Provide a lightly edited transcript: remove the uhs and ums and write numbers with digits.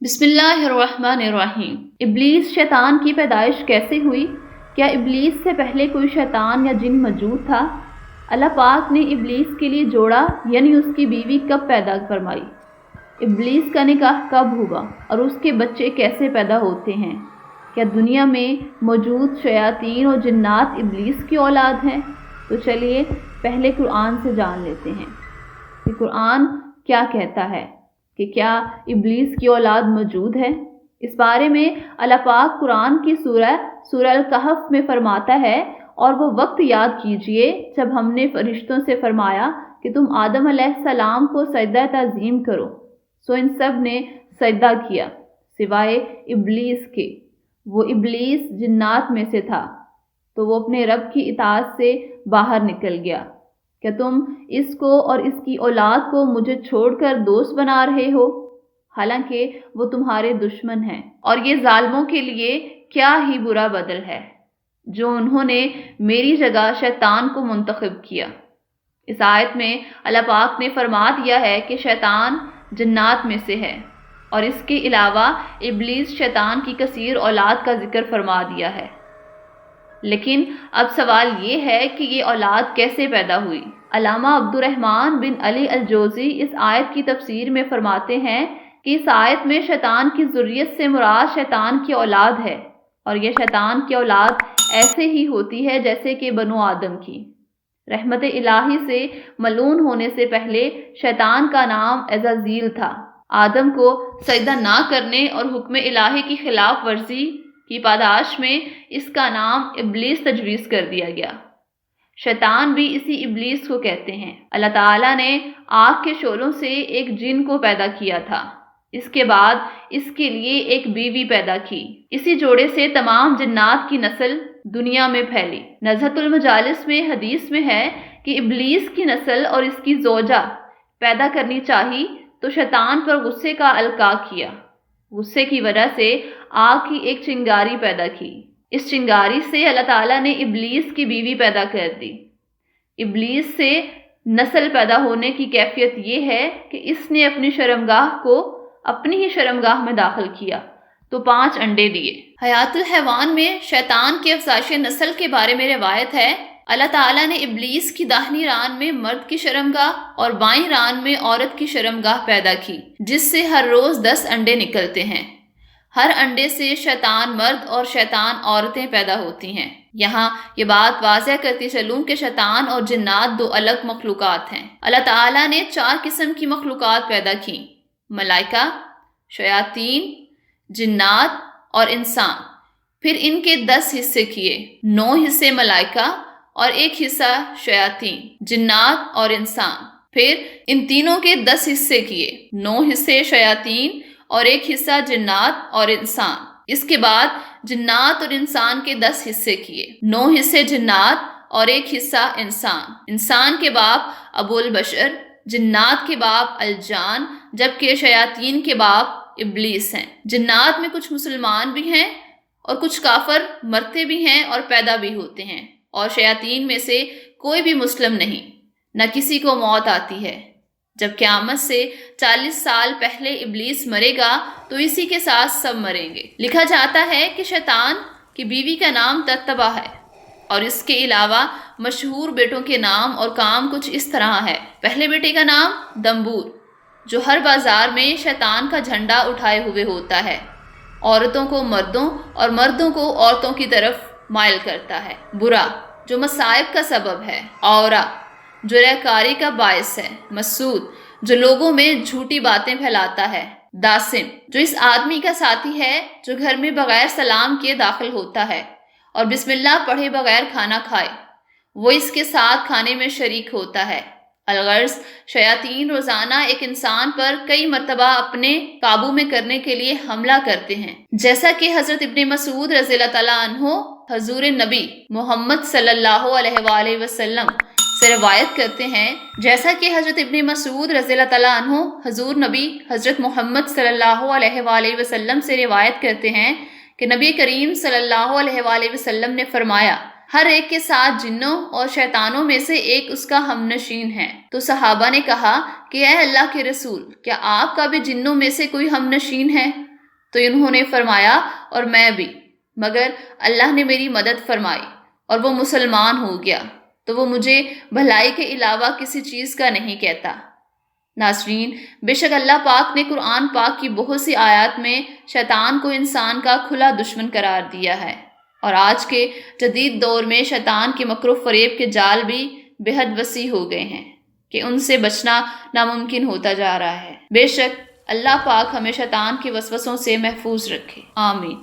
بسم اللہ الرحمن الرحیم۔ ابلیس شیطان کی پیدائش کیسے ہوئی؟ کیا ابلیس سے پہلے کوئی شیطان یا جن موجود تھا؟ اللہ پاک نے ابلیس کے لیے جوڑا یعنی اس کی بیوی کب پیدا فرمائی؟ ابلیس کا نکاح کب ہوا اور اس کے بچے کیسے پیدا ہوتے ہیں؟ کیا دنیا میں موجود شیاطین اور جنات ابلیس کی اولاد ہیں؟ تو چلیے پہلے قرآن سے جان لیتے ہیں کہ قرآن کیا کہتا ہے کہ کیا ابلیس کی اولاد موجود ہے۔ اس بارے میں اللہ پاک قرآن کی سورہ الکہف میں فرماتا ہے، اور وہ وقت یاد کیجئے جب ہم نے فرشتوں سے فرمایا کہ تم آدم علیہ السلام کو سجدہ تعظیم کرو، سو ان سب نے سجدہ کیا سوائے ابلیس کے۔ وہ ابلیس جنات میں سے تھا تو وہ اپنے رب کی اطاعت سے باہر نکل گیا۔ کیا تم اس کو اور اس کی اولاد کو مجھے چھوڑ کر دوست بنا رہے ہو، حالانکہ وہ تمہارے دشمن ہیں، اور یہ ظالموں کے لیے کیا ہی برا بدل ہے جو انہوں نے میری جگہ شیطان کو منتخب کیا۔ اس آیت میں اللہ پاک نے فرما دیا ہے کہ شیطان جنات میں سے ہے، اور اس کے علاوہ ابلیس شیطان کی کثیر اولاد کا ذکر فرما دیا ہے۔ لیکن اب سوال یہ ہے کہ یہ اولاد کیسے پیدا ہوئی؟ علامہ عبد الرحمن بن علی الجوزی اس آیت کی تفسیر میں فرماتے ہیں کہ اس آیت میں شیطان کی ذریت سے مراد شیطان کی اولاد ہے، اور یہ شیطان کی اولاد ایسے ہی ہوتی ہے جیسے کہ بنو آدم کی۔ رحمت الہی سے ملعون ہونے سے پہلے شیطان کا نام عزازیل تھا۔ آدم کو سجدہ نہ کرنے اور حکم الہی کی خلاف ورزی کی پاداش میں اس کا نام ابلیس تجویز کر دیا گیا۔ شیطان بھی اسی ابلیس کو کہتے ہیں۔ اللہ تعالیٰ نے آگ کے شعلوں سے ایک جن کو پیدا کیا تھا، اس کے بعد اس کے لیے ایک بیوی پیدا کی۔ اسی جوڑے سے تمام جنات کی نسل دنیا میں پھیلی۔ نزہۃ المجالس میں حدیث میں ہے کہ ابلیس کی نسل اور اس کی زوجہ پیدا کرنی چاہی تو شیطان پر غصے کا القاء کیا۔ غصے کی وجہ سے آگ کی ایک چنگاری پیدا کی۔ اس چنگاری سے اللہ تعالیٰ نے ابلیس کی بیوی پیدا کر دی۔ ابلیس سے نسل پیدا ہونے کی کیفیت یہ ہے کہ اس نے اپنی شرمگاہ کو اپنی ہی شرمگاہ میں داخل کیا تو 5 انڈے دیے۔ حیات الحیوان میں شیطان کی افزائش نسل کے بارے میں روایت ہے، اللہ تعالیٰ نے ابلیس کی داہنی ران میں مرد کی شرمگاہ اور بائیں ران میں عورت کی شرمگاہ پیدا کی، جس سے ہر روز 10 انڈے نکلتے ہیں۔ ہر انڈے سے شیطان مرد اور شیطان عورتیں پیدا ہوتی ہیں۔ یہاں یہ بات واضح کرتی چلوں کہ شیطان اور جنات 2 الگ مخلوقات ہیں۔ اللہ تعالیٰ نے 4 قسم کی مخلوقات پیدا کی: ملائکہ، شیاطین، جنات اور انسان۔ پھر ان کے 10 حصے کیے، 9 حصے ملائکہ اور 1 حصہ شیاطین، جنات اور انسان۔ پھر ان تینوں کے 10 حصے کیے، 9 حصے شیاطین اور 1 حصہ جنات اور انسان۔ اس کے بعد جنات اور انسان کے 10 حصے کیے، 9 حصے جنات اور 1 حصہ انسان۔ انسان کے باپ ابو البشر، جنات کے باپ الجان، جبکہ شیاطین کے باپ ابلیس ہیں۔ جنات میں کچھ مسلمان بھی ہیں اور کچھ کافر مرتے بھی ہیں اور پیدا بھی ہوتے ہیں، اور شیاطین میں سے کوئی بھی مسلم نہیں، نہ کسی کو موت آتی ہے۔ جب قیامت سے 40 سال پہلے ابلیس مرے گا تو اسی کے ساتھ سب مریں گے۔ لکھا جاتا ہے کہ شیطان کی بیوی کا نام تتبہ ہے، اور اس کے علاوہ مشہور بیٹوں کے نام اور کام کچھ اس طرح ہے۔ پہلے بیٹے کا نام دمبور، جو ہر بازار میں شیطان کا جھنڈا اٹھائے ہوئے ہوتا ہے، عورتوں کو مردوں اور مردوں کو عورتوں کی طرف مائل کرتا ہے۔ برا، جو مصائب کا سبب ہے۔ اورا، جو ریاکاری کا باعث ہے۔ مسعود، جو لوگوں میں جھوٹی باتیں پھیلاتا ہے۔ داسم، جو اس آدمی کا ساتھی ہے جو گھر میں بغیر سلام کیے داخل ہوتا ہے اور بسم اللہ پڑھے بغیر کھانا کھائے، وہ اس کے ساتھ کھانے میں شریک ہوتا ہے۔ الغرض، شیاطین روزانہ ایک انسان پر کئی مرتبہ اپنے قابو میں کرنے کے لیے حملہ کرتے ہیں، جیسا کہ حضرت ابن مسعود رضی اللہ تعالیٰ عنہ حضور نبی محمد صلی اللہ علیہ وآلہ وسلم سے روایت کرتے ہیں، جیسا کہ حضرت ابن مسعود رضی اللہ تعالیٰ عنہ حضور نبی حضرت محمد صلی اللہ علیہ وآلہ وسلم سے روایت کرتے ہیں کہ نبی کریم صلی اللہ علیہ وآلہ وسلم نے فرمایا، ہر ایک کے ساتھ جنوں اور شیطانوں میں سے ایک اس کا ہم نشین ہے۔ تو صحابہ نے کہا کہ اے اللہ کے رسول، کیا آپ کا بھی جنوں میں سے کوئی ہم نشین ہے؟ تو انہوں نے فرمایا اور میں بھی، مگر اللہ نے میری مدد فرمائی اور وہ مسلمان ہو گیا، تو وہ مجھے بھلائی کے علاوہ کسی چیز کا نہیں کہتا۔ ناظرین، بے شک اللہ پاک نے قرآن پاک کی بہت سی آیات میں شیطان کو انسان کا کھلا دشمن قرار دیا ہے، اور آج کے جدید دور میں شیطان کے مکر و فریب کے جال بھی بے حد وسیع ہو گئے ہیں کہ ان سے بچنا ناممکن ہوتا جا رہا ہے۔ بے شک اللہ پاک ہمیں شیطان کے وسوسوں سے محفوظ رکھے، آمین۔